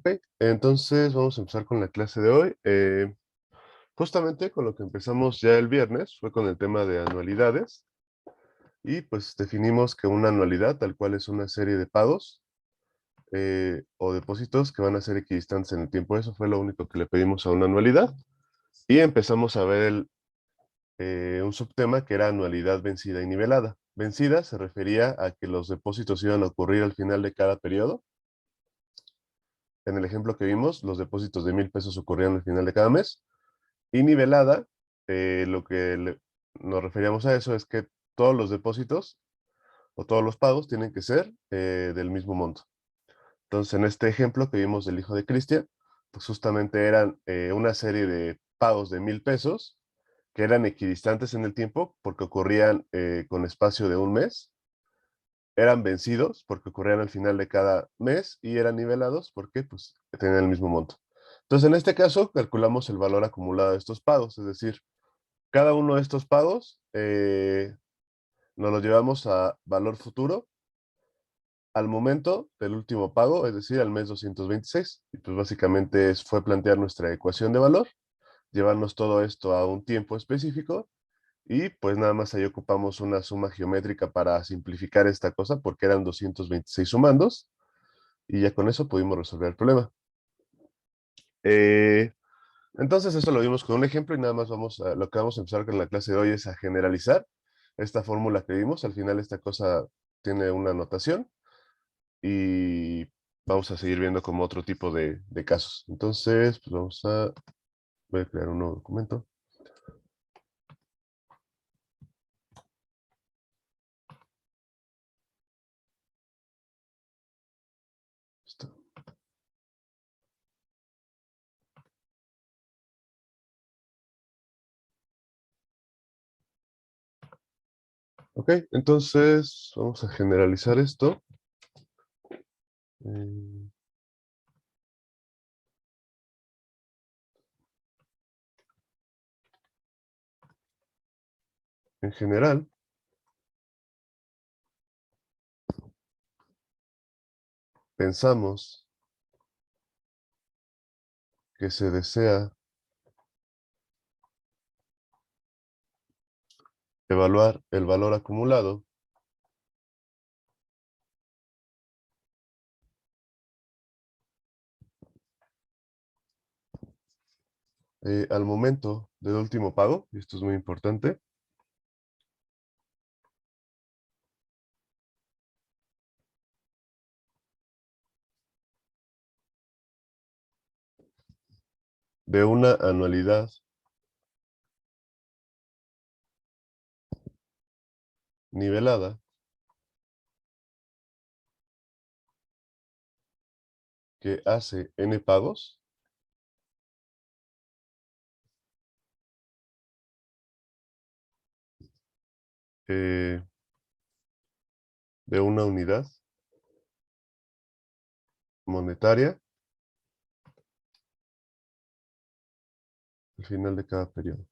Ok, entonces vamos a empezar con la clase de hoy. Justamente con lo que empezamos ya el viernes fue con el tema de anualidades y pues definimos que una anualidad tal cual es una serie de pagos o depósitos que van a ser equidistantes en el tiempo. Eso fue lo único que le pedimos a una anualidad y empezamos a ver un subtema que era anualidad vencida y nivelada. Vencida se refería a que los depósitos iban a ocurrir al final de cada periodo. En el ejemplo que vimos, los depósitos de 1,000 pesos ocurrían al final de cada mes. Y nivelada, lo que nos referíamos a eso es que todos los depósitos o todos los pagos tienen que ser del mismo monto. Entonces, en este ejemplo que vimos del hijo de Cristian, pues justamente eran una serie de pagos de 1,000 pesos que eran equidistantes en el tiempo porque ocurrían con espacio de un mes, eran vencidos porque ocurrían al final de cada mes y eran nivelados porque pues tenían el mismo monto. Entonces, en este caso, calculamos el valor acumulado de estos pagos, es decir, cada uno de estos pagos nos los llevamos a valor futuro al momento del último pago, es decir, al mes 226. Y pues básicamente fue plantear nuestra ecuación de valor, llevarnos todo esto a un tiempo específico y pues nada más ahí ocupamos una suma geométrica para simplificar esta cosa porque eran 226 sumandos y ya con eso pudimos resolver el problema. Eh, Entonces eso lo vimos con un ejemplo y nada más lo que vamos a empezar con la clase de hoy es a generalizar esta fórmula que vimos. Al final esta cosa tiene una notación y vamos a seguir viendo como otro tipo de casos. Entonces, pues voy a crear un nuevo documento. Listo. Ok, entonces vamos a generalizar esto. Eh, en general, pensamos que se desea evaluar el valor acumulado al momento del último pago, y esto es muy importante, de una anualidad nivelada que hace n pagos eh, de una unidad monetaria al final de cada periodo.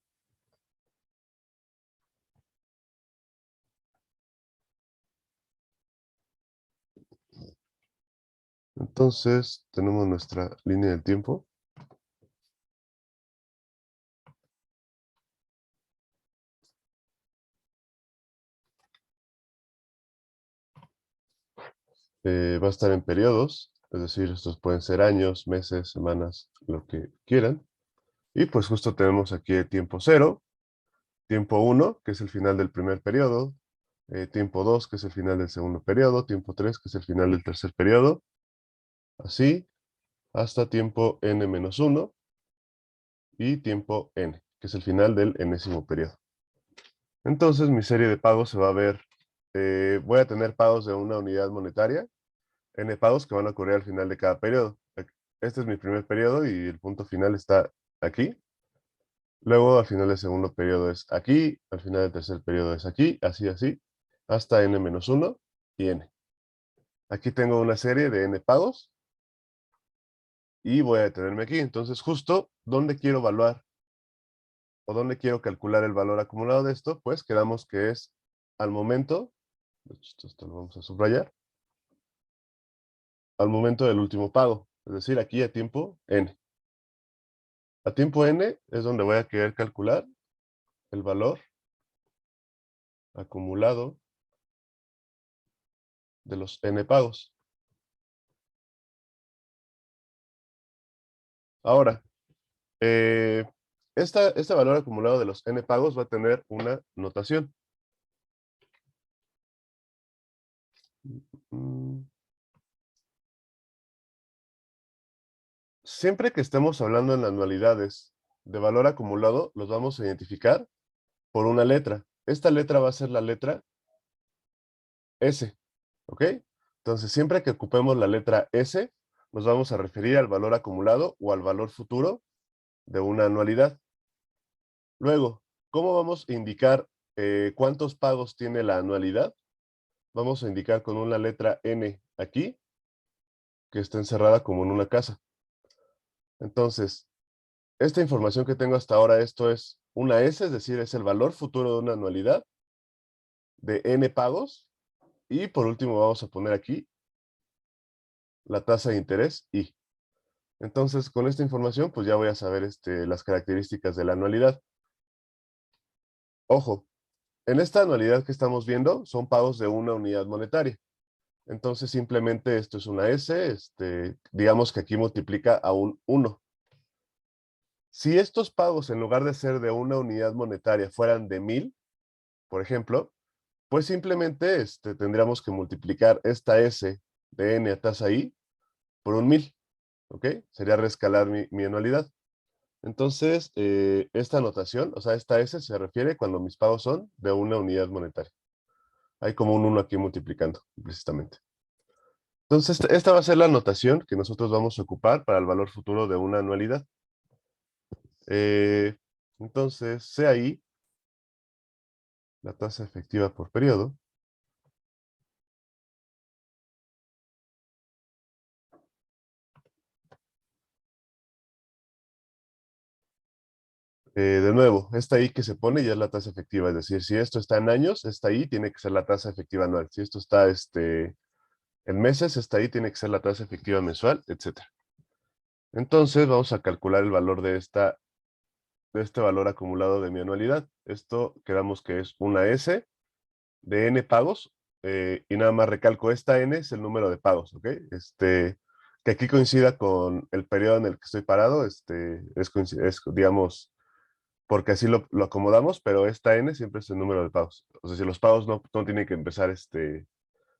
Entonces, tenemos nuestra línea del tiempo. Va a estar en periodos, es decir, estos pueden ser años, meses, semanas, lo que quieran. Y pues justo tenemos aquí el tiempo 0, tiempo 1, que es el final del primer periodo, tiempo 2, que es el final del segundo periodo, tiempo 3, que es el final del tercer periodo, así hasta tiempo n-1 y tiempo n, que es el final del enésimo periodo. Entonces mi serie de pagos se va a ver, voy a tener pagos de una unidad monetaria, n pagos que van a ocurrir al final de cada periodo. Este es mi primer periodo y el punto final está aquí. Luego al final del segundo periodo es aquí, al final del tercer periodo es aquí, así, así, hasta n-1 y n. Aquí tengo una serie de n pagos y voy a detenerme aquí. Entonces justo, ¿dónde quiero evaluar o dónde quiero calcular el valor acumulado de esto? Pues quedamos que es al momento, de hecho esto lo vamos a subrayar, al momento del último pago. Es decir, aquí a tiempo n. A tiempo n es donde voy a querer calcular el valor acumulado de los n pagos. Ahora, eh, este valor acumulado de los n pagos va a tener una notación. Mm, Siempre que estemos hablando en anualidades de valor acumulado, los vamos a identificar por una letra. Esta letra va a ser la letra S, ¿ok? Entonces, siempre que ocupemos la letra S, nos vamos a referir al valor acumulado o al valor futuro de una anualidad. Luego, ¿cómo vamos a indicar cuántos pagos tiene la anualidad? Vamos a indicar con una letra N aquí, que está encerrada como en una casa. Entonces, esta información que tengo hasta ahora, esto es una S, es decir, es el valor futuro de una anualidad de N pagos. Y por último vamos a poner aquí la tasa de interés I. Entonces, con esta información, pues ya voy a saber las características de la anualidad. Ojo, en esta anualidad que estamos viendo son pagos de una unidad monetaria. Entonces, simplemente esto es una S, digamos que aquí multiplica a un 1. Si estos pagos, en lugar de ser de una unidad monetaria, fueran de 1000, por ejemplo, pues simplemente tendríamos que multiplicar esta S de N a tasa I por un 1000, ¿ok? Sería reescalar mi anualidad. Entonces, esta notación, o sea, esta S se refiere cuando mis pagos son de una unidad monetaria. Hay como un 1 aquí multiplicando, implícitamente. Entonces, esta va a ser la notación que nosotros vamos a ocupar para el valor futuro de una anualidad. Eh, entonces, CAI, la tasa efectiva por periodo. De nuevo, esta I que se pone ya es la tasa efectiva, es decir, si esto está en años, esta I tiene que ser la tasa efectiva anual. Si esto está en meses, esta I tiene que ser la tasa efectiva mensual, etcétera. Entonces vamos a calcular el valor de este valor acumulado de mi anualidad. Esto quedamos que es una S de N pagos, y nada más recalco, esta N es el número de pagos, ¿ok? Que aquí coincida con el periodo en el que estoy parado, digamos, porque así lo acomodamos, pero esta N siempre es el número de pagos. O sea, si los pagos no tienen que empezar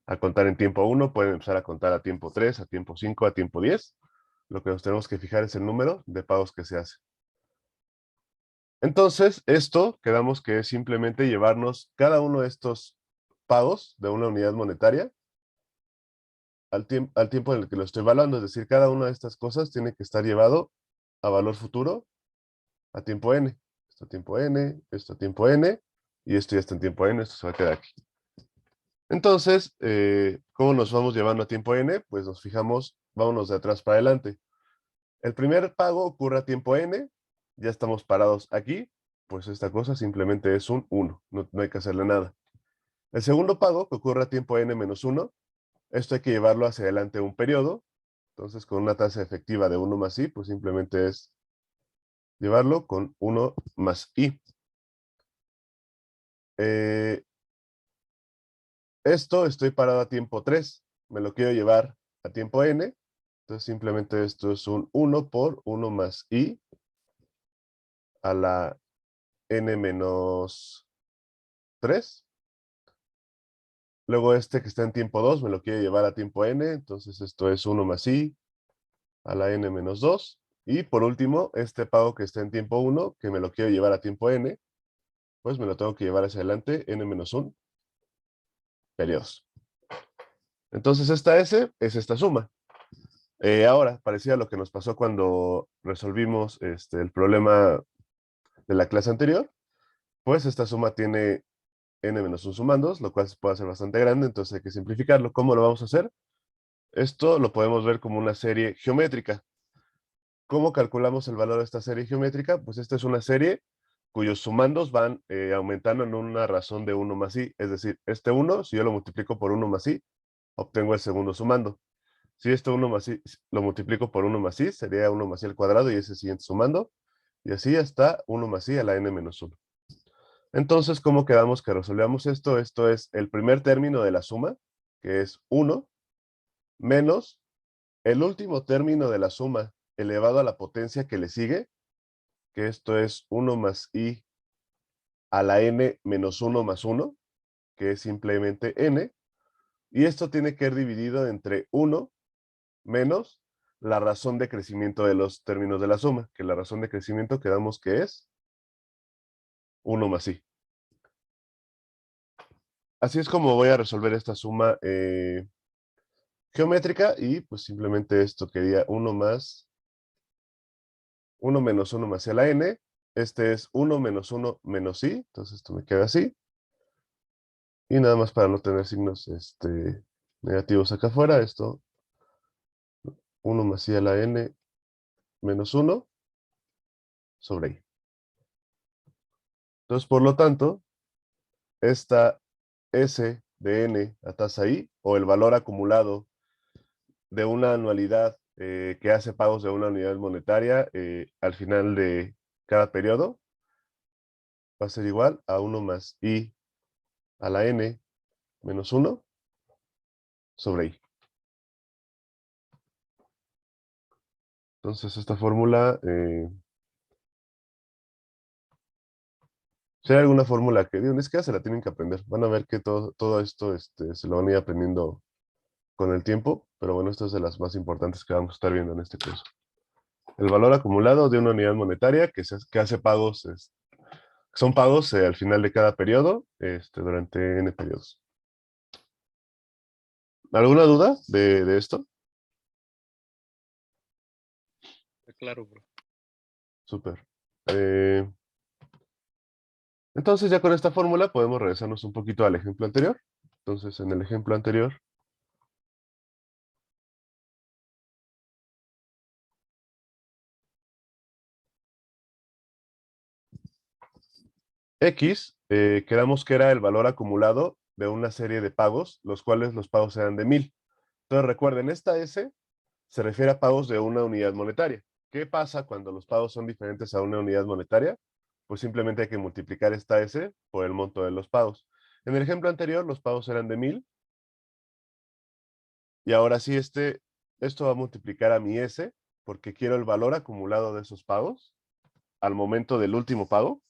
a contar en tiempo 1, pueden empezar a contar a tiempo 3, a tiempo 5, a tiempo 10. Lo que nos tenemos que fijar es el número de pagos que se hace. Entonces, esto quedamos que es simplemente llevarnos cada uno de estos pagos de una unidad monetaria al tiempo en el que lo estoy evaluando. Es decir, cada una de estas cosas tiene que estar llevado a valor futuro a tiempo n. Esto a tiempo n, esto a tiempo n, y esto ya está en tiempo n, esto se va a quedar aquí. Entonces, ¿cómo nos vamos llevando a tiempo n? Pues nos fijamos, vámonos de atrás para adelante. El primer pago ocurre a tiempo n, ya estamos parados aquí, pues esta cosa simplemente es un 1, no hay que hacerle nada. El segundo pago, que ocurre a tiempo n menos 1, esto hay que llevarlo hacia adelante un periodo, entonces con una tasa efectiva de 1 más i, pues simplemente es llevarlo con 1 más i. Eh, Esto estoy parado a tiempo 3, me lo quiero llevar a tiempo n, entonces simplemente esto es un 1 por 1 más i a la n menos 3. Luego este que está en tiempo 2 me lo quiero llevar a tiempo n, entonces esto es 1 más i a la n menos 2. Y por último, este pago que está en tiempo 1, que me lo quiero llevar a tiempo n, pues me lo tengo que llevar hacia adelante n menos 1 periodos. Entonces esta S es esta suma. Ahora, parecía lo que nos pasó cuando resolvimos el problema de la clase anterior, pues esta suma tiene n-1 sumandos, lo cual se puede hacer bastante grande, entonces hay que simplificarlo. ¿Cómo lo vamos a hacer? Esto lo podemos ver como una serie geométrica. ¿Cómo calculamos el valor de esta serie geométrica? Pues esta es una serie cuyos sumandos van aumentando en una razón de 1 más i, es decir, este 1, si yo lo multiplico por 1 más i, obtengo el segundo sumando. Si esto 1 más i lo multiplico por 1 más i, sería 1 más i al cuadrado y ese siguiente sumando. Y así hasta 1 más i a la n menos 1. Entonces, ¿cómo quedamos que resolvamos esto? Esto es el primer término de la suma, que es 1, menos el último término de la suma elevado a la potencia que le sigue, que esto es 1 más i a la n menos 1 más 1, que es simplemente n, y esto tiene que ser dividido entre 1 menos la razón de crecimiento de los términos de la suma, que la razón de crecimiento quedamos que es 1 más i. Así es como voy a resolver esta suma geométrica y pues simplemente esto quería 1 más 1 menos 1 más i a la n. Este es 1 menos 1 menos i, entonces esto me queda así. Y nada más para no tener signos negativos acá afuera, esto 1 más i a la n menos 1 sobre i. Entonces, por lo tanto, esta S de n a tasa i, o el valor acumulado de una anualidad que hace pagos de una unidad monetaria al final de cada periodo, va a ser igual a 1 más i a la n menos 1 sobre i. Entonces, esta fórmula, si hay alguna fórmula que, digo, ni siquiera se la tienen que aprender. Van a ver que todo esto se lo van a ir aprendiendo con el tiempo, pero bueno, esta es de las más importantes que vamos a estar viendo en este curso. El valor acumulado de una unidad monetaria que hace pagos, son pagos al final de cada periodo, durante n periodos. ¿Alguna duda de esto? Claro, bro. Súper. Entonces ya con esta fórmula podemos regresarnos un poquito al ejemplo anterior. Entonces en el ejemplo anterior, X, quedamos que era el valor acumulado de una serie de pagos, los cuales los pagos eran de 1000. Entonces recuerden, esta S se refiere a pagos de una unidad monetaria. ¿Qué pasa cuando los pagos son diferentes a una unidad monetaria? Pues simplemente hay que multiplicar esta S por el monto de los pagos. En el ejemplo anterior, los pagos eran de 1000. Y ahora sí, esto va a multiplicar a mi S, porque quiero el valor acumulado de esos pagos al momento del último pago.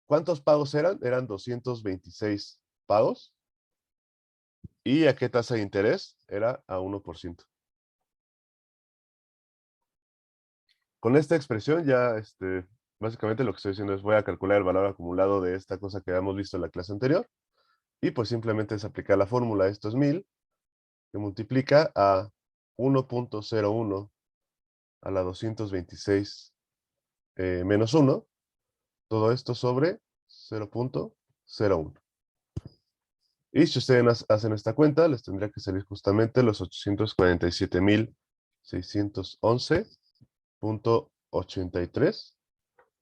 ¿Cuántos pagos eran? Eran 226 pagos. ¿Y a qué tasa de interés? Era a 1%. Con esta expresión ya, básicamente lo que estoy diciendo es voy a calcular el valor acumulado de esta cosa que habíamos visto en la clase anterior. Y pues simplemente es aplicar la fórmula. Esto es 1000, que multiplica a 1.01 a la 226 menos 1. Todo esto sobre 0.01. Y si ustedes hacen esta cuenta, les tendría que salir justamente los 847.611.83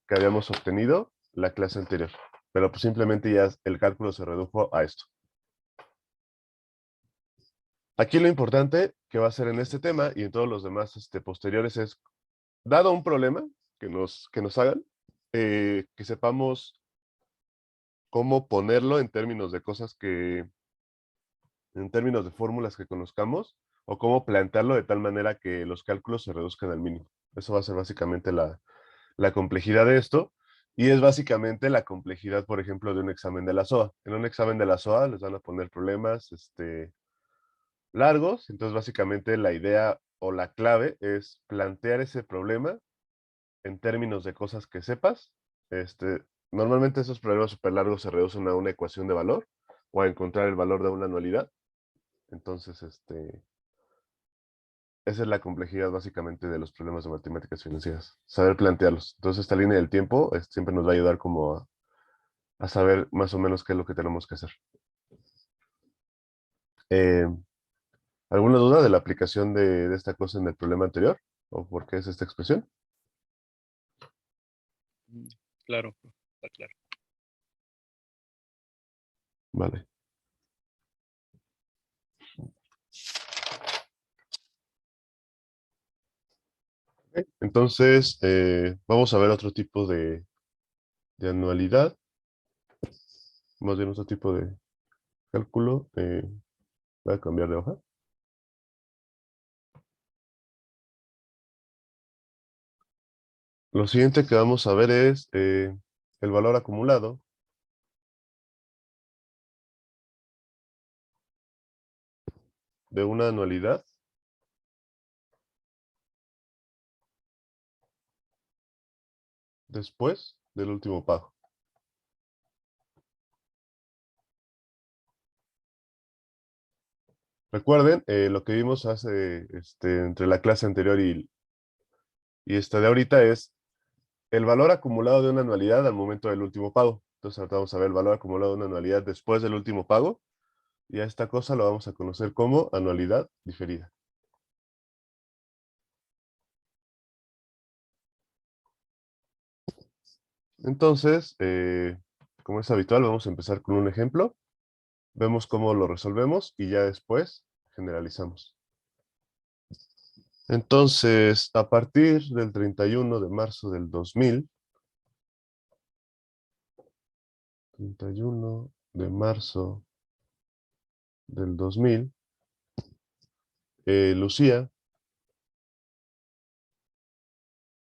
que habíamos obtenido la clase anterior. Pero pues simplemente ya el cálculo se redujo a esto. Aquí lo importante que va a ser en este tema y en todos los demás posteriores es, dado un problema que nos hagan, que sepamos cómo ponerlo en términos de cosas en términos de fórmulas que conozcamos, o cómo plantearlo de tal manera que los cálculos se reduzcan al mínimo. Eso va a ser básicamente la complejidad de esto, y es básicamente la complejidad, por ejemplo, de un examen de la SOA. En un examen de la SOA les van a poner problemas largos, entonces básicamente la idea o la clave es plantear ese problema en términos de cosas que sepas. Normalmente esos problemas súper largos se reducen a una ecuación de valor o a encontrar el valor de una anualidad. Entonces, esa es la complejidad básicamente de los problemas de matemáticas financieras, saber plantearlos. Entonces, esta línea del tiempo siempre nos va a ayudar como a saber más o menos qué es lo que tenemos que hacer. Eh, ¿Alguna duda de la aplicación de esta cosa en el problema anterior? ¿O por qué es esta expresión? Claro, bro. Está claro. Vale. Ok, entonces, vamos a ver otro tipo de anualidad, más bien otro tipo de cálculo. Voy a cambiar de hoja. Lo siguiente que vamos a ver es el valor acumulado de una anualidad después del último pago. Recuerden lo que vimos hace entre la clase anterior y esta de ahorita es el valor acumulado de una anualidad al momento del último pago. Entonces ahorita vamos a ver el valor acumulado de una anualidad después del último pago y a esta cosa lo vamos a conocer como anualidad diferida. Entonces, como es habitual, vamos a empezar con un ejemplo. Vemos cómo lo resolvemos y ya después generalizamos. Entonces, a partir del 31 de marzo del 2000, 31 de marzo del 2000, Lucía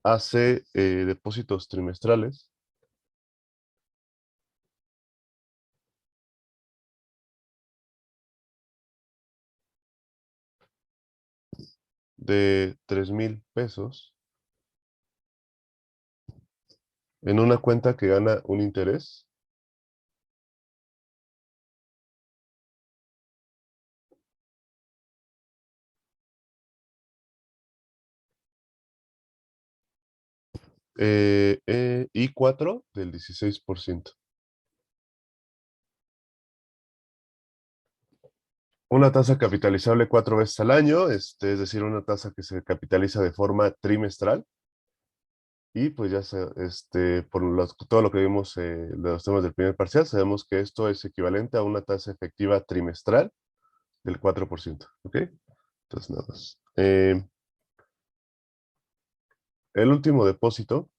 hace depósitos trimestrales de 3,000 pesos en una cuenta que gana un interés I4 del 16%. Una tasa capitalizable 4 veces al año, es decir, una tasa que se capitaliza de forma trimestral. Y pues ya por todo lo que vimos de los temas del primer parcial, sabemos que esto es equivalente a una tasa efectiva trimestral del 4%. ¿Ok? Entonces, nada más. El último depósito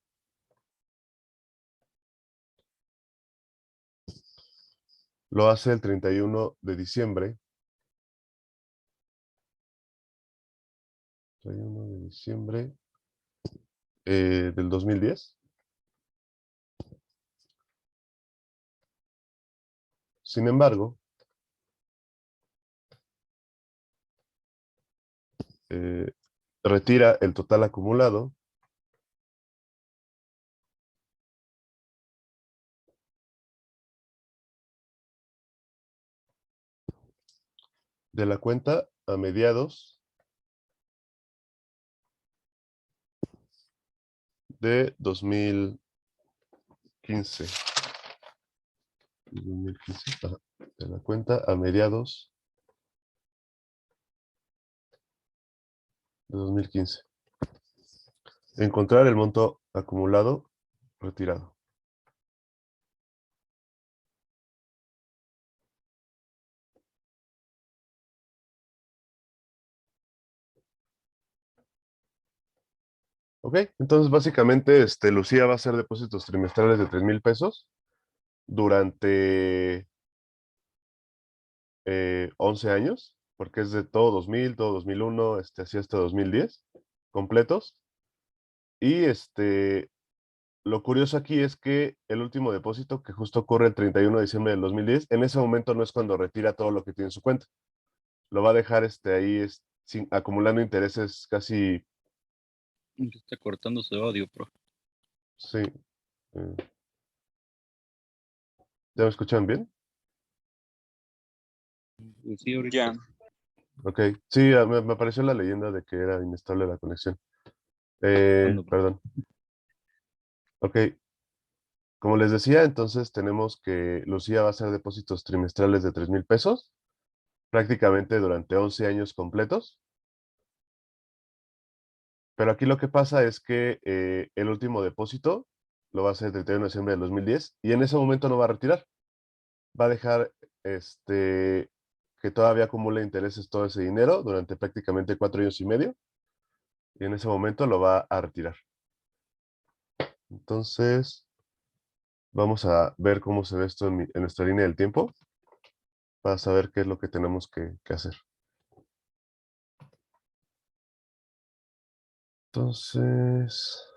lo hace el 31 de diciembre. 31 de diciembre del 2010. Sin embargo, eh, retira el total acumulado de la cuenta a mediados de 2015. 2015, ajá, de la cuenta a mediados de 2015. Encontrar el monto acumulado retirado. Ok, entonces básicamente Lucía va a hacer depósitos trimestrales de 3,000 pesos durante 11 años, porque es de todo 2000, todo 2001, así hasta 2010, completos. Y lo curioso aquí es que el último depósito, que justo ocurre el 31 de diciembre del 2010, en ese momento no es cuando retira todo lo que tiene en su cuenta. Lo va a dejar ahí acumulando intereses casi, Está cortándose audio, bro. sí. eh, ¿Ya me escuchan bien? Sí, ahorita. Ya, Ok, sí, me apareció la leyenda de que era inestable la conexión. ¿Cuándo, bro? Perdón. Ok, como les decía, entonces tenemos que Lucía va a hacer depósitos trimestrales de 3,000 pesos, prácticamente durante 11 años completos. Pero aquí lo que pasa es que el último depósito lo va a hacer el 31 de diciembre del 2010 y en ese momento no va a retirar. Va a dejar que todavía acumule intereses todo ese dinero durante prácticamente 4 años y medio. y en ese momento lo va a retirar. Entonces, vamos a ver cómo se ve esto en nuestra línea del tiempo para saber qué es lo que tenemos que hacer. Entonces,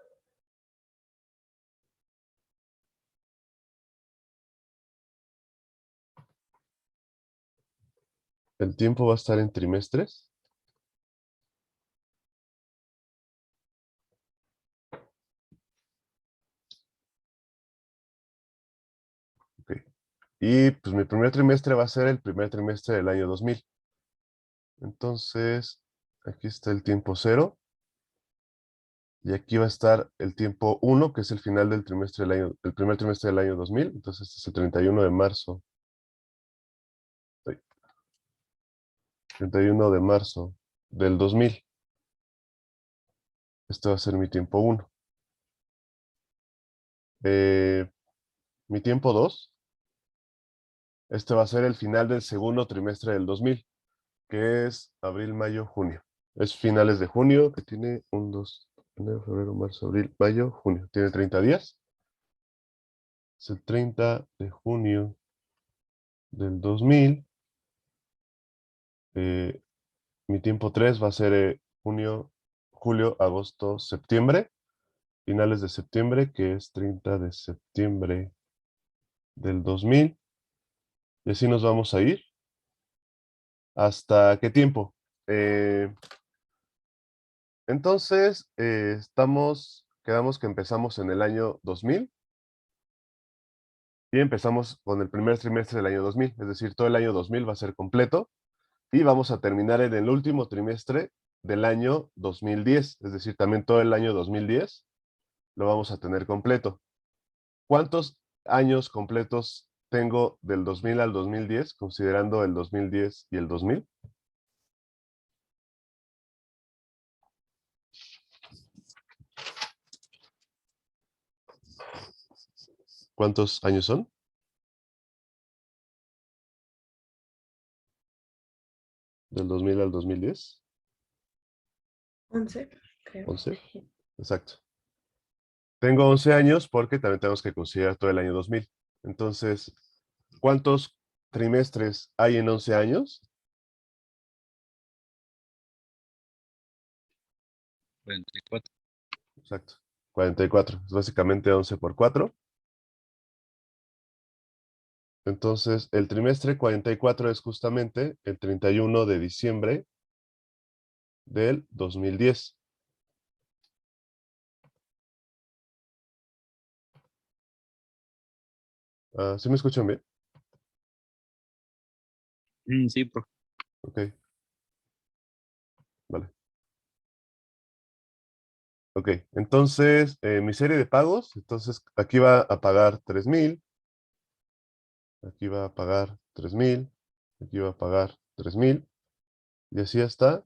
el tiempo va a estar en trimestres. Ok. Y pues mi primer trimestre va a ser el primer trimestre del año 2000. Entonces, aquí está el tiempo 0. Y aquí va a estar el tiempo 1, que es el final del trimestre del año, el primer trimestre del año 2000. Entonces, este es el 31 de marzo. 31 de marzo del 2000. Este va a ser mi tiempo 1. Mi tiempo 2. Este va a ser el final del segundo trimestre del 2000, que es abril, mayo, junio. Es finales de junio, que tiene 1, 2, enero, febrero, marzo, abril, mayo, junio. Tiene 30 días. Es el 30 de junio del 2000. Mi tiempo 3 va a ser junio, julio, agosto, septiembre. Finales de septiembre, que es 30 de septiembre del 2000. Y así nos vamos a ir. ¿Hasta qué tiempo? Entonces, quedamos que empezamos en el año 2000 y empezamos con el primer trimestre del año 2000, es decir, todo el año 2000 va a ser completo y vamos a terminar en el último trimestre del año 2010, es decir, también todo el año 2010 lo vamos a tener completo. ¿Cuántos años completos tengo del 2000 al 2010, considerando el 2010 y el 2000? ¿Cuántos años son? 2000 al 2010. 11, creo. 11. Exacto. Tengo 11 años porque también tenemos que considerar todo el año 2000. Entonces, ¿cuántos trimestres hay en 11 años? 44. Exacto. 44. Es básicamente 11 por 4. Entonces, el trimestre 44 es justamente el 31 de diciembre del 2010. ¿Sí me escuchan bien? Sí, profe. Ok. Vale. Ok. Entonces, mi serie de pagos, entonces aquí va a pagar 3000. Aquí va a pagar 3000. Aquí va a pagar 3000. Y así hasta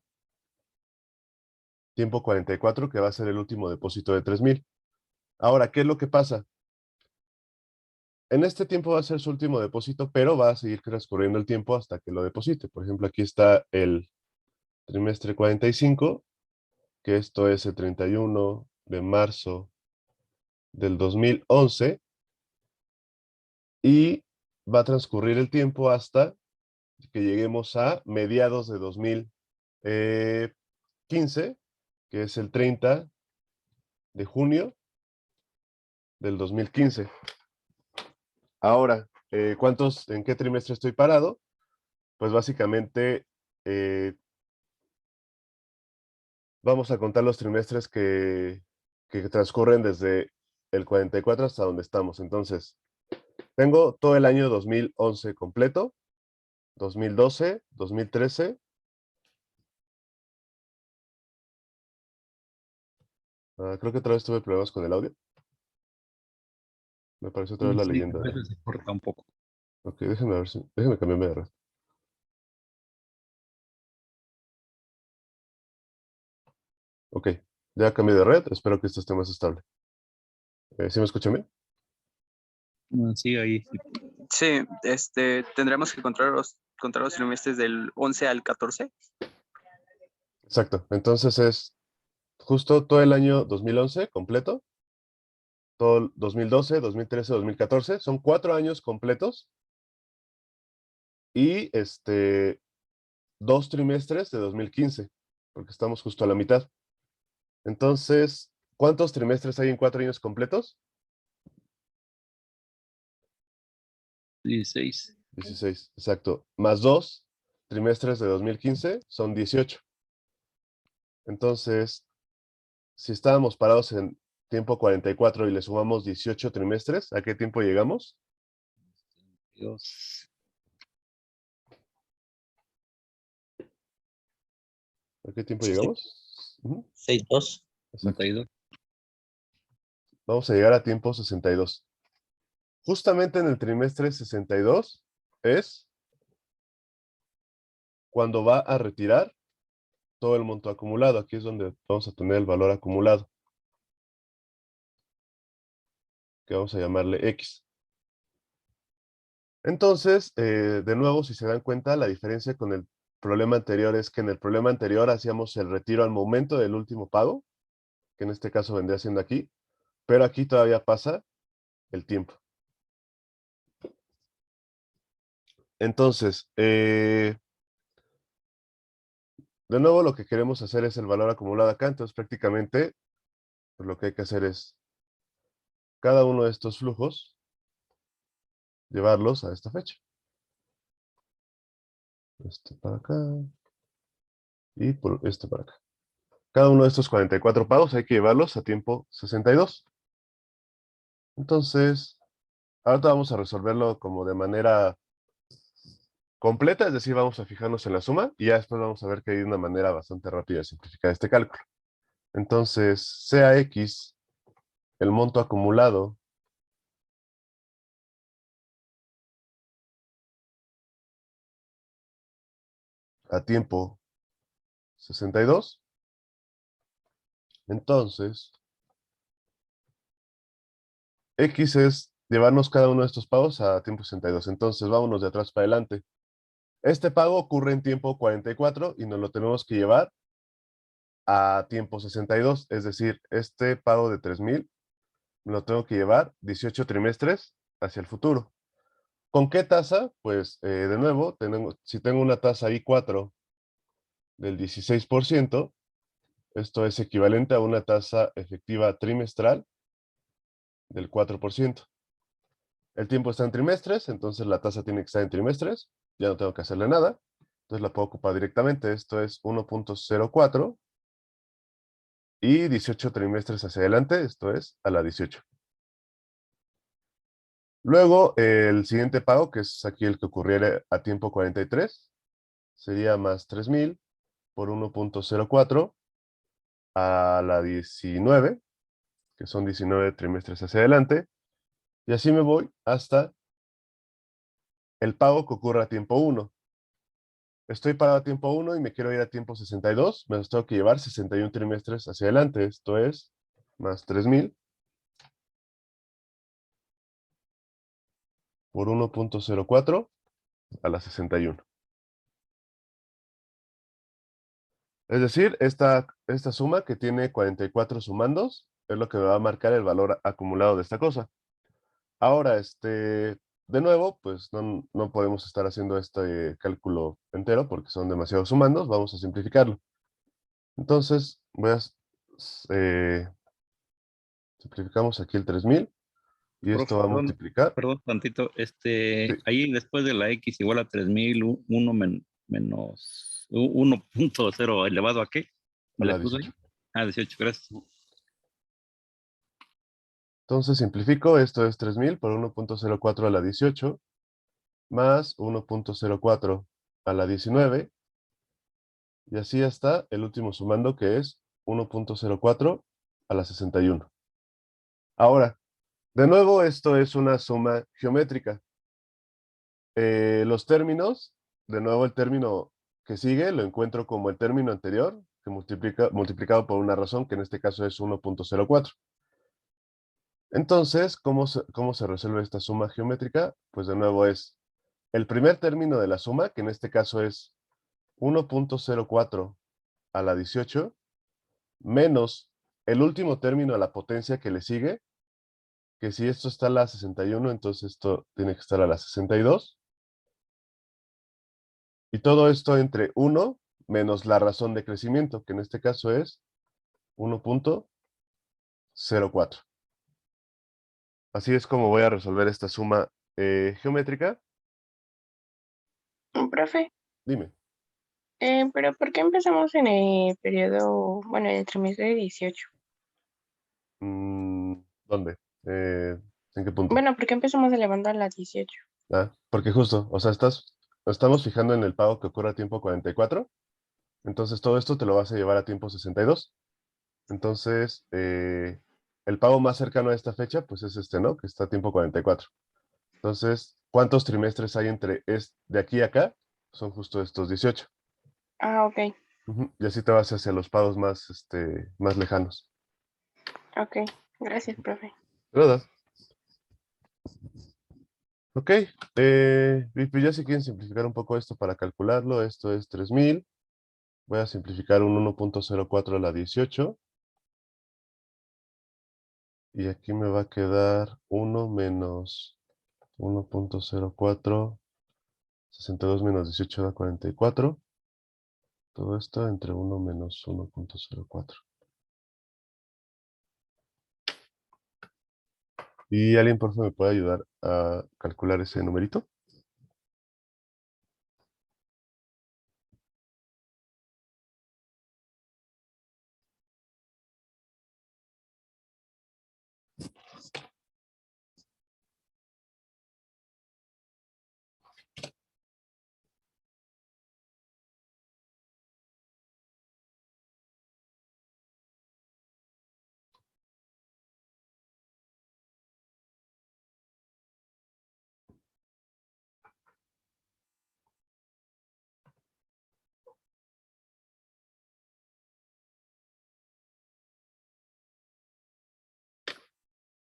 tiempo 44, que va a ser el último depósito de 3000. Ahora, ¿qué es lo que pasa? En este tiempo va a ser su último depósito, pero va a seguir transcurriendo el tiempo hasta que lo deposite. Por ejemplo, aquí está el trimestre 45, que esto es el 31 de marzo del 2011, y va a transcurrir el tiempo hasta que lleguemos a mediados de 2015, que es el 30 de junio del 2015. Ahora, ¿en qué trimestre estoy parado? Pues básicamente vamos a contar los trimestres que transcurren desde el 44 hasta donde estamos. Entonces, tengo todo el año 2011 completo, 2012, 2013. Creo que otra vez tuve problemas con el audio. Me parece otra vez la Sí, a leyenda. veces se corta un poco. Ok, déjenme cambiarme de red. Ok, ya cambié de red, espero que esto esté más estable. ¿Sí me escuchan bien? Sí, ahí sí. Sí, tendremos que contar los trimestres del 11 al 14. Exacto, entonces es justo todo el año 2011 completo, todo el 2012, 2013, 2014, son 4 años completos y 2 trimestres de 2015, porque estamos justo a la mitad. Entonces, ¿cuántos trimestres hay en 4 años completos? 16. 16, exacto. Más 2 trimestres de 2015 son 18. Entonces, si estábamos parados en tiempo 44 y le sumamos 18 trimestres, ¿a qué tiempo llegamos? Dios. ¿A qué tiempo 60, llegamos? Ujú, 62. exacto. 62. Vamos a llegar a tiempo 62. Justamente en el trimestre 62 es cuando va a retirar todo el monto acumulado. Aquí es donde vamos a tener el valor acumulado, que vamos a llamarle X. Entonces, de nuevo, si se dan cuenta, la diferencia con el problema anterior es que en el problema anterior hacíamos el retiro al momento del último pago, que en este caso vendría siendo aquí, pero aquí todavía pasa el tiempo. Entonces, de nuevo lo que queremos hacer es el valor acumulado acá, entonces prácticamente pues, lo que hay que hacer es cada uno de estos flujos, llevarlos a esta fecha. Este para acá y por este para acá. Cada uno de estos 44 pagos hay que llevarlos a tiempo 62. Entonces, ahora vamos a resolverlo como de manera completa, es decir, vamos a fijarnos en la suma y ya después vamos a ver que hay una manera bastante rápida de simplificar este cálculo. Entonces, sea X el monto acumulado a tiempo 62, entonces X es llevarnos cada uno de estos pagos a tiempo 62. Entonces, vámonos de atrás para adelante. Este pago ocurre en tiempo 44 y nos lo tenemos que llevar a tiempo 62, es decir, este pago de 3,000 me lo tengo que llevar 18 trimestres hacia el futuro. ¿Con qué tasa? Pues de nuevo, si tengo una tasa I4 del 16%, esto es equivalente a una tasa efectiva trimestral del 4%. El tiempo está en trimestres, entonces la tasa tiene que estar en trimestres, ya no tengo que hacerle nada, entonces la puedo ocupar directamente, esto es 1.04 y 18 trimestres hacia adelante, esto es a la 18. Luego, el siguiente pago, que es aquí el que ocurriera a tiempo 43, sería más 3,000 por 1.04 a la 19, que son 19 trimestres hacia adelante, y así me voy hasta el pago que ocurre a tiempo 1. Estoy parado a tiempo 1 y me quiero ir a tiempo 62, me los tengo que llevar 61 trimestres hacia adelante, esto es más 3,000 por 1.04 a la 61. Es decir, esta suma que tiene 44 sumandos es lo que me va a marcar el valor acumulado de esta cosa. Ahora, de nuevo, pues no podemos estar haciendo este cálculo entero porque son demasiados sumandos. Vamos a simplificarlo. Entonces, simplificamos aquí el 3,000 y Profe, esto va a multiplicar. perdón tantito. Sí, Ahí después de la X igual a 3000, 1 menos 1.0 elevado a qué? a ¿Me le la puse 18. ahí? Ah, 18, gracias. Entonces simplifico, esto es 3,000 por 1.04 a la 18 más 1.04 a la 19 y así hasta el último sumando que es 1.04 a la 61. Ahora, de nuevo esto es una suma geométrica. Los términos, de nuevo el término que sigue lo encuentro como el término anterior, que multiplicado por una razón, que en este caso es 1.04. Entonces, ¿cómo se resuelve esta suma geométrica? Pues de nuevo es el primer término de la suma, que en este caso es 1.04 a la 18, menos el último término a la potencia que le sigue, que si esto está a la 61, entonces esto tiene que estar a la 62. Y todo esto entre 1 menos la razón de crecimiento, que en este caso es 1.04. Así es como voy a resolver esta suma geométrica. Profe, Dime. pero ¿por qué empezamos en el periodo, bueno, en el trimestre 18? ¿Dónde? ¿En qué punto? Bueno, ¿por qué empezamos elevando a la 18? Porque justo, o sea, estamos fijando en el pago que ocurre a tiempo 44. Entonces todo esto te lo vas a llevar a tiempo 62. Entonces, el pago más cercano a esta fecha, pues es este, ¿no? Que está a tiempo 44. Entonces, ¿cuántos trimestres hay entre de aquí a acá? Son justo estos 18. Ah, ok, Ujú. Y así te vas hacia los pagos más lejanos. ok. Gracias, profe. ¿Verdad? Ok. Y pues ya si quieren simplificar un poco esto para calcularlo, esto es 3000. Voy a simplificar un 1.04 a la 18. Y aquí me va a quedar 1 menos 1.04. 62 menos 18 da 44. Todo esto entre 1 menos 1.04. ¿Y alguien, por favor, me puede ayudar a calcular ese numerito?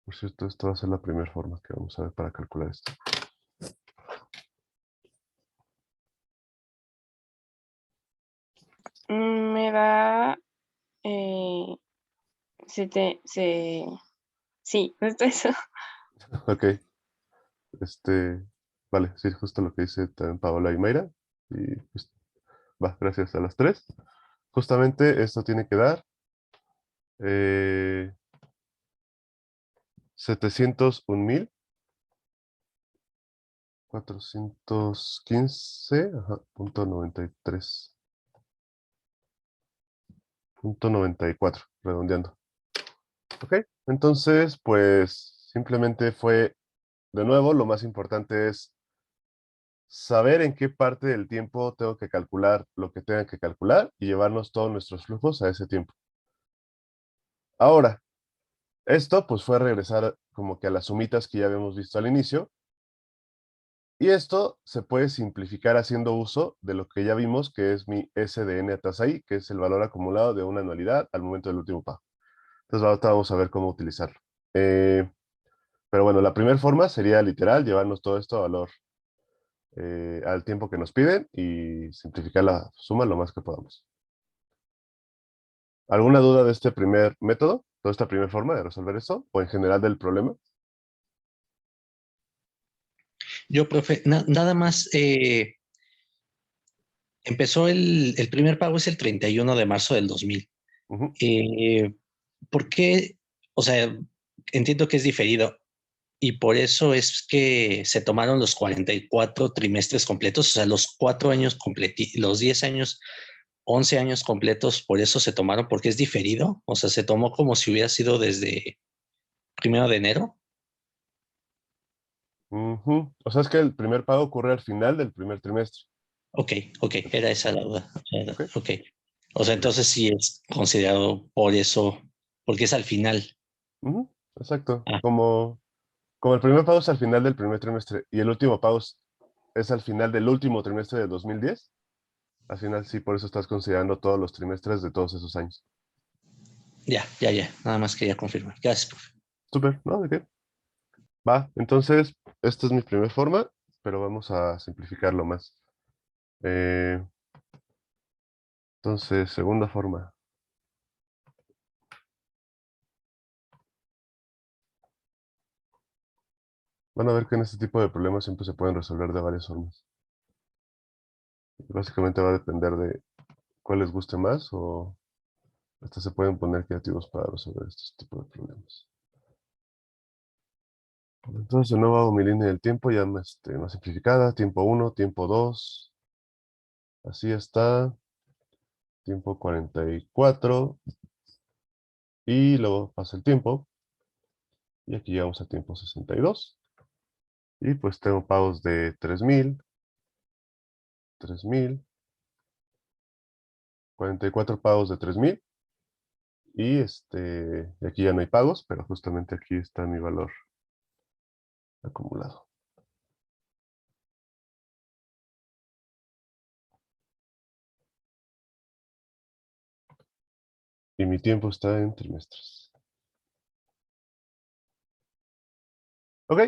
Por cierto, esta va a ser la primera forma que vamos a ver para calcular esto. Me da, eh, sí, justo eso. Ok. Vale, sí, justo lo que dice también Paola y Mayra. Y pues, va, gracias a las tres. Justamente esto tiene que dar 701.415, ajá, punto 93. Punto 94, redondeando. Ok, entonces, pues simplemente fue, de nuevo, lo más importante es saber en qué parte del tiempo tengo que calcular lo que tenga que calcular y llevarnos todos nuestros flujos a ese tiempo. Ahora, esto pues fue regresar como que a las sumitas que ya habíamos visto al inicio. Y esto se puede simplificar haciendo uso de lo que ya vimos, que es mi SDN tasa I, que es el valor acumulado de una anualidad al momento del último pago. Entonces ahorita vamos a ver cómo utilizarlo. Pero bueno, la primera forma sería literal llevarnos todo esto a valor al tiempo que nos piden y simplificar la suma lo más que podamos. ¿Alguna duda de este primer método? ¿De esta primera forma de resolver esto? ¿O en general del problema? Yo, profe, nada más, empezó el primer pago es el 31 de marzo del 2000. Ujú. ¿Por qué? O sea, entiendo que es diferido y por eso es que se tomaron los 44 trimestres completos, o sea, los 4 años completos, los 10 años, 11 años completos, por eso se tomaron, porque es diferido, o sea, se tomó como si hubiera sido desde 1 de enero. Ujú. O sea, es que el primer pago ocurre al final del primer trimestre. Ok, ok, era esa la duda. ¿Ok? Ok. O sea, entonces sí es considerado por eso, porque es al final. Ujú. Exacto. Ah, Como el primer pago es al final del primer trimestre y el último pago es al final del último trimestre de 2010, al final sí, por eso estás considerando todos los trimestres de todos esos años. ya. Nada más quería confirmar. Gracias, profe. Súper, ¿no? ¿De qué? Va, entonces, esta es mi primera forma, pero vamos a simplificarlo más. Eh, entonces, segunda forma. Van a ver que en este tipo de problemas siempre se pueden resolver de varias formas. Básicamente va a depender de cuál les guste más o hasta se pueden poner creativos para resolver estos tipos de problemas. Entonces de nuevo hago mi línea del tiempo ya más simplificada. Tiempo 1, tiempo 2. Así está. Tiempo 44. Y luego pasa el tiempo. Y aquí llegamos a tiempo 62. Y pues tengo pagos de 3,000. 3,000. 44 pagos de 3,000. Y aquí ya no hay pagos, pero justamente aquí está mi valor acumulado. Y mi tiempo está en trimestres. Ok,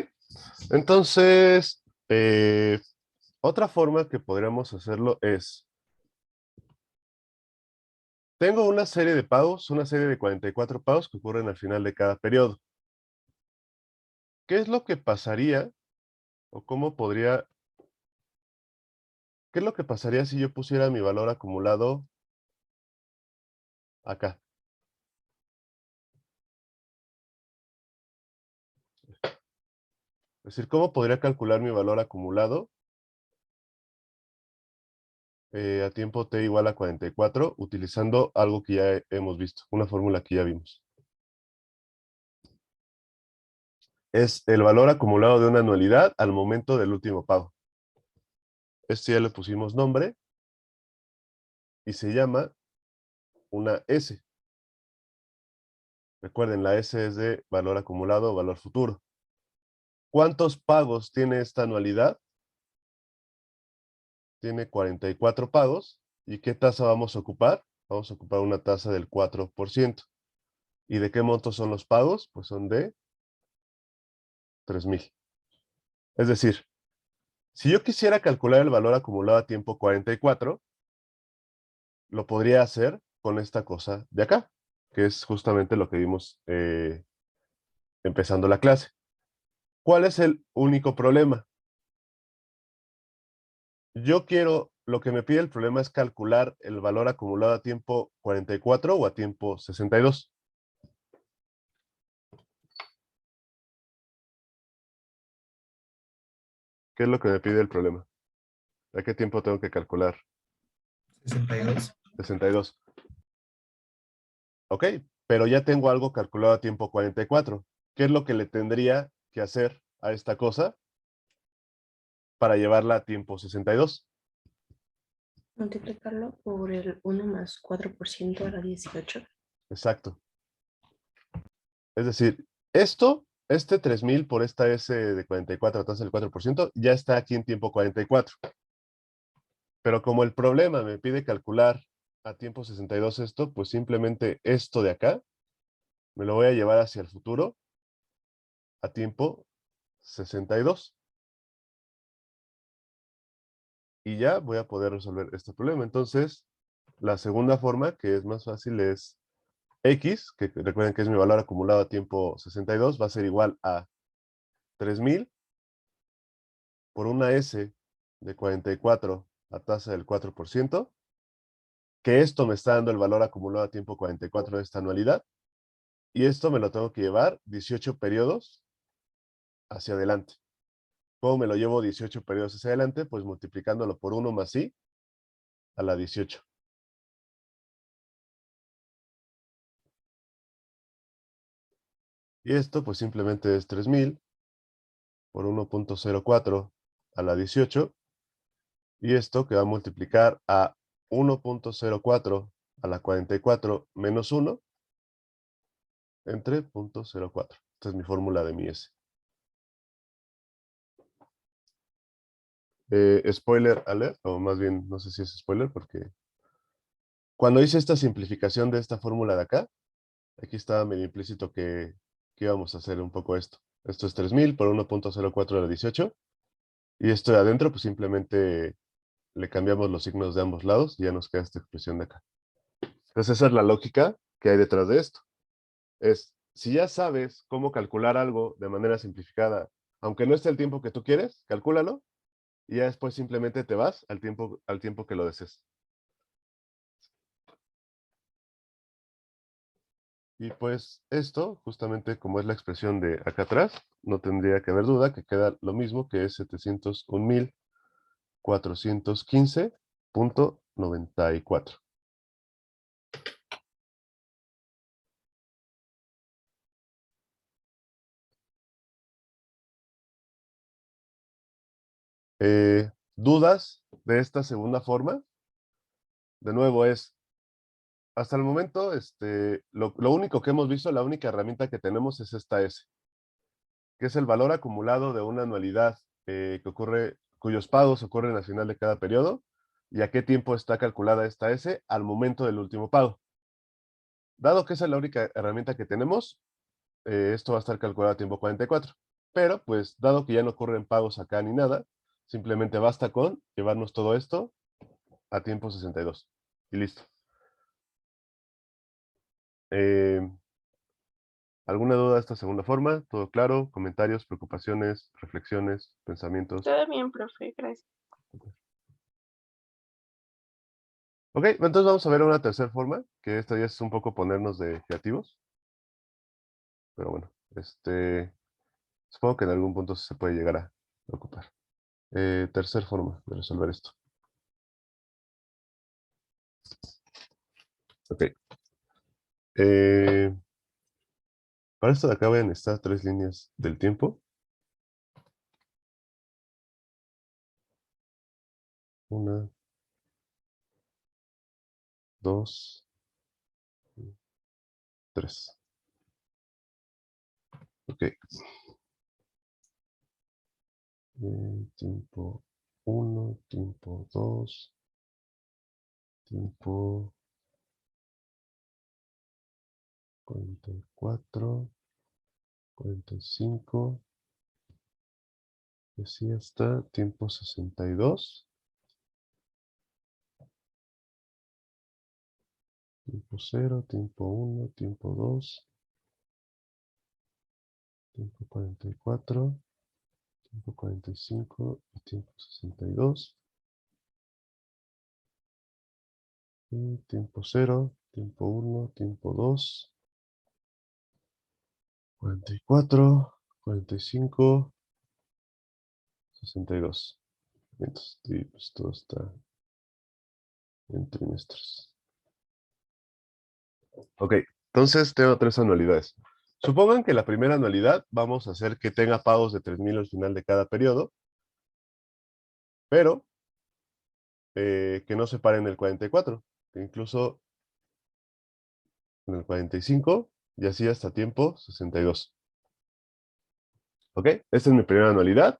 entonces, otra forma que podríamos hacerlo es, tengo una serie de pagos, una serie de 44 pagos que ocurren al final de cada periodo. ¿Qué es lo que pasaría o cómo podría, qué es lo que pasaría si yo pusiera mi valor acumulado acá? Es decir, ¿cómo podría calcular mi valor acumulado a tiempo t igual a 44 utilizando algo que ya hemos visto, una fórmula que ya vimos? Es el valor acumulado de una anualidad al momento del último pago. Este ya le pusimos nombre y se llama una S. Recuerden, la S es de valor acumulado o valor futuro. ¿Cuántos pagos tiene esta anualidad? Tiene 44 pagos. ¿Y qué tasa vamos a ocupar? Vamos a ocupar una tasa del 4%. ¿Y de qué monto son los pagos? Pues son de 3,000. Es decir, si yo quisiera calcular el valor acumulado a tiempo 44, lo podría hacer con esta cosa de acá, que es justamente lo que vimos empezando la clase. ¿Cuál es el único problema? Yo quiero, lo que me pide el problema es calcular el valor acumulado a tiempo 44 o a tiempo 62. ¿Qué es lo que me pide el problema? ¿A qué tiempo tengo que calcular? 62. 62. Ok, pero ya tengo algo calculado a tiempo 44. ¿Qué es lo que le tendría que hacer a esta cosa para llevarla a tiempo 62? Multiplicarlo por el 1 más 4% a la 18. Exacto. Es decir, este 3,000 por esta S de 44, tasa del 4%, ya está aquí en tiempo 44. Pero como el problema me pide calcular a tiempo 62 esto, pues simplemente esto de acá me lo voy a llevar hacia el futuro a tiempo 62. Y ya voy a poder resolver este problema. Entonces, la segunda forma, que es más fácil, es X, que recuerden que es mi valor acumulado a tiempo 62, va a ser igual a 3,000 por una S de 44 a tasa del 4%, que esto me está dando el valor acumulado a tiempo 44 de esta anualidad, y esto me lo tengo que llevar 18 periodos hacia adelante. ¿Cómo me lo llevo 18 periodos hacia adelante? Pues multiplicándolo por 1 más I a la 18. Y esto pues simplemente es 3,000 por 1.04 a la 18. Y esto que va a multiplicar a 1.04 a la 44 menos 1 entre 0.04. Esta es mi fórmula de mi S. Spoiler alert, o más bien, no sé si es spoiler, porque cuando hice esta simplificación de esta fórmula de acá, aquí estaba medio implícito que íbamos a hacer un poco esto. Esto es 3,000 por 1.04 a la 18. Y esto de adentro, pues simplemente le cambiamos los signos de ambos lados y ya nos queda esta expresión de acá. Entonces esa es la lógica que hay detrás de esto. Es, si ya sabes cómo calcular algo de manera simplificada Aunque no esté el tiempo que tú quieres, calcúlalo y ya después simplemente te vas al tiempo que lo desees. Y pues esto, justamente como es la expresión de acá atrás, no tendría que haber duda que queda lo mismo, que es 701.415.94. ¿Dudas de esta segunda forma? De nuevo es, hasta el momento, lo único que hemos visto, la única herramienta que tenemos es esta S, que es el valor acumulado de una anualidad cuyos pagos ocurren al final de cada periodo, y a qué tiempo está calculada esta S al momento del último pago. Dado que esa es la única herramienta que tenemos, esto va a estar calculado a tiempo 44. Pero, pues, dado que ya no ocurren pagos acá ni nada, simplemente basta con llevarnos todo esto a tiempo 62. Y listo. ¿Alguna duda de esta segunda forma? ¿Todo claro? ¿Comentarios, preocupaciones, reflexiones, pensamientos? Todo bien, profe, gracias. Ok, entonces vamos a ver una tercera forma, que esta ya es un poco ponernos de creativos. Pero bueno, supongo que en algún punto se puede llegar a ocupar. Tercera forma de resolver esto. Ok. Para esto de acá voy a necesitar 3 líneas del tiempo. 1, 2, 3. Ok. Tiempo 1, tiempo 2, tiempo 44, 45, y así hasta tiempo 62. Tiempo 0, tiempo 1, tiempo 2, tiempo 44, tiempo 45 y tiempo 62. Y tiempo 0, tiempo 1, tiempo 2, 44, 45, 62. Entonces, y pues todo está en trimestres. Ok, entonces tengo 3 anualidades. Supongan que la primera anualidad vamos a hacer que tenga pagos de 3,000 al final de cada periodo, pero que no se paren en el 44, que incluso en el 45 y así hasta tiempo 62. Ok, esta es mi primera anualidad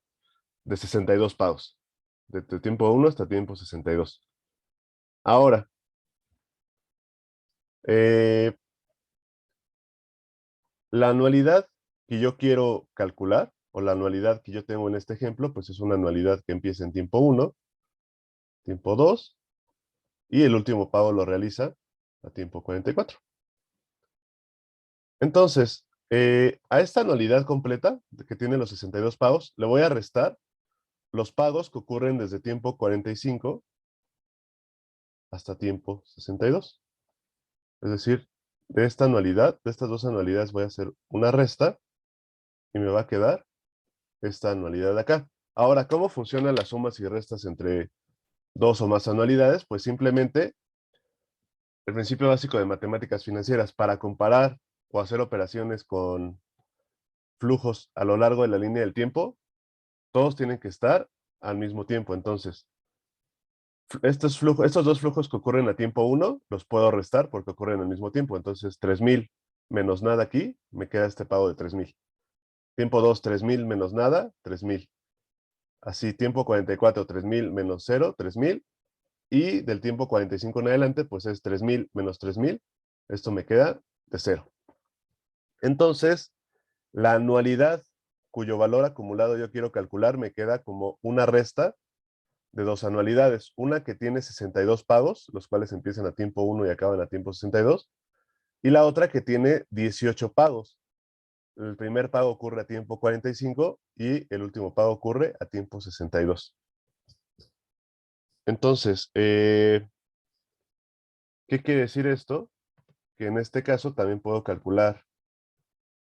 de 62 pagos, desde tiempo 1 hasta tiempo 62. Ahora, la anualidad que yo quiero calcular, o la anualidad que yo tengo en este ejemplo, pues es una anualidad que empieza en tiempo 1, tiempo 2, y el último pago lo realiza a tiempo 44. Entonces, a esta anualidad completa, que tiene los 62 pagos, le voy a restar los pagos que ocurren desde tiempo 45 hasta tiempo 62. Es decir, de esta anualidad, de estas dos anualidades voy a hacer una resta y me va a quedar esta anualidad de acá. Ahora, ¿cómo funcionan las sumas y restas entre dos o más anualidades? Pues simplemente el principio básico de matemáticas financieras para comparar o hacer operaciones con flujos a lo largo de la línea del tiempo, todos tienen que estar al mismo tiempo. Entonces, estos dos flujos que ocurren a tiempo 1 los puedo restar porque ocurren al mismo tiempo. Entonces, 3,000 menos nada aquí, me queda este pago de 3,000. Tiempo 2, 3,000 menos nada, 3,000. Así, tiempo 44, 3,000 menos 0, 3,000. Y del tiempo 45 en adelante, pues es 3,000 menos 3,000. Esto me queda de 0. Entonces, la anualidad cuyo valor acumulado yo quiero calcular me queda como una resta de dos anualidades. Una que tiene 62 pagos, los cuales empiezan a tiempo 1 y acaban a tiempo 62. Y la otra que tiene 18 pagos, el primer pago ocurre a tiempo 45 y el último pago ocurre a tiempo 62. Entonces, ¿qué quiere decir esto? Que en este caso también puedo calcular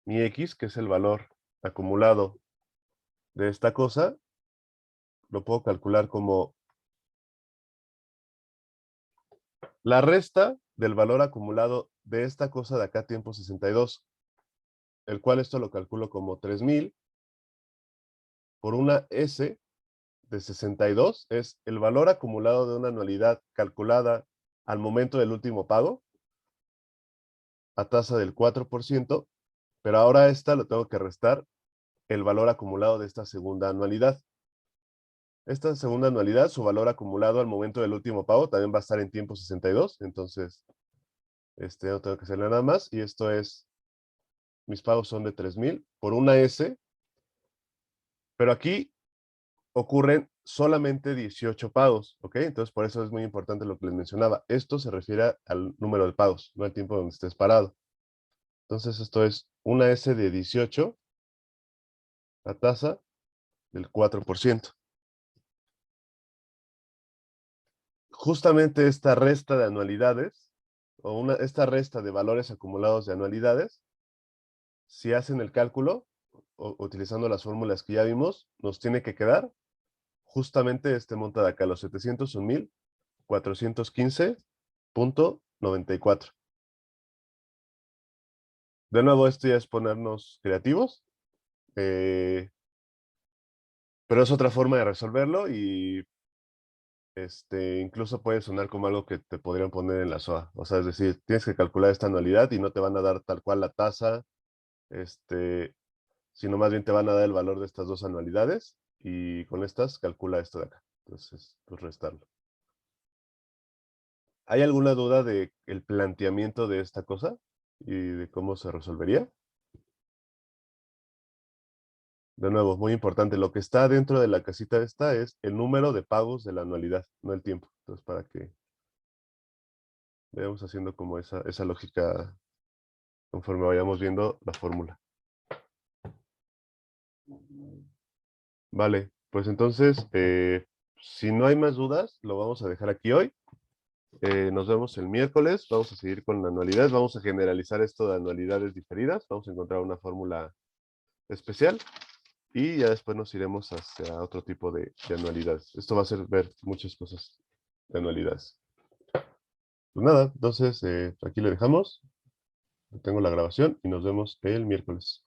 mi X, que es el valor acumulado de esta cosa, lo puedo calcular como la resta del valor acumulado de esta cosa de acá tiempo 62, el cual esto lo calculo como 3000 por una S de 62, es el valor acumulado de una anualidad calculada al momento del último pago a tasa del 4%, pero ahora esta lo tengo que restar el valor acumulado de esta segunda anualidad. Esta segunda anualidad, su valor acumulado al momento del último pago también va a estar en tiempo 62, entonces no tengo que hacerle nada más, y esto es, mis pagos son de 3000 por una S, pero aquí ocurren solamente 18 pagos, ¿ok? Entonces por eso es muy importante lo que les mencionaba. Esto se refiere al número de pagos, no al tiempo donde estés parado. Entonces esto es una S de 18, la tasa del 4%. Justamente esta resta de anualidades, o esta resta de valores acumulados de anualidades, si hacen el cálculo, utilizando las fórmulas que ya vimos, nos tiene que quedar justamente este monto de acá, los 701,415,94. De nuevo, esto ya es ponernos creativos, pero es otra forma de resolverlo y incluso puede sonar como algo que te podrían poner en la SOA. O sea, es decir, tienes que calcular esta anualidad y no te van a dar tal cual la tasa, sino más bien te van a dar el valor de estas dos anualidades y con estas calcula esto de acá. Entonces, pues restarlo. ¿Hay alguna duda de el planteamiento de esta cosa y de cómo se resolvería? De nuevo, muy importante, lo que está dentro de la casita esta es el número de pagos de la anualidad, no el tiempo. Entonces, para que vayamos haciendo como esa lógica conforme vayamos viendo la fórmula. Vale, pues entonces, si no hay más dudas, lo vamos a dejar aquí hoy. Nos vemos el miércoles, vamos a seguir con la anualidad, vamos a generalizar esto de anualidades diferidas, vamos a encontrar una fórmula especial y ya después nos iremos hacia otro tipo de anualidades. Esto va a ser ver muchas cosas de anualidades. Pues nada, entonces aquí le dejamos, tengo la grabación y nos vemos el miércoles.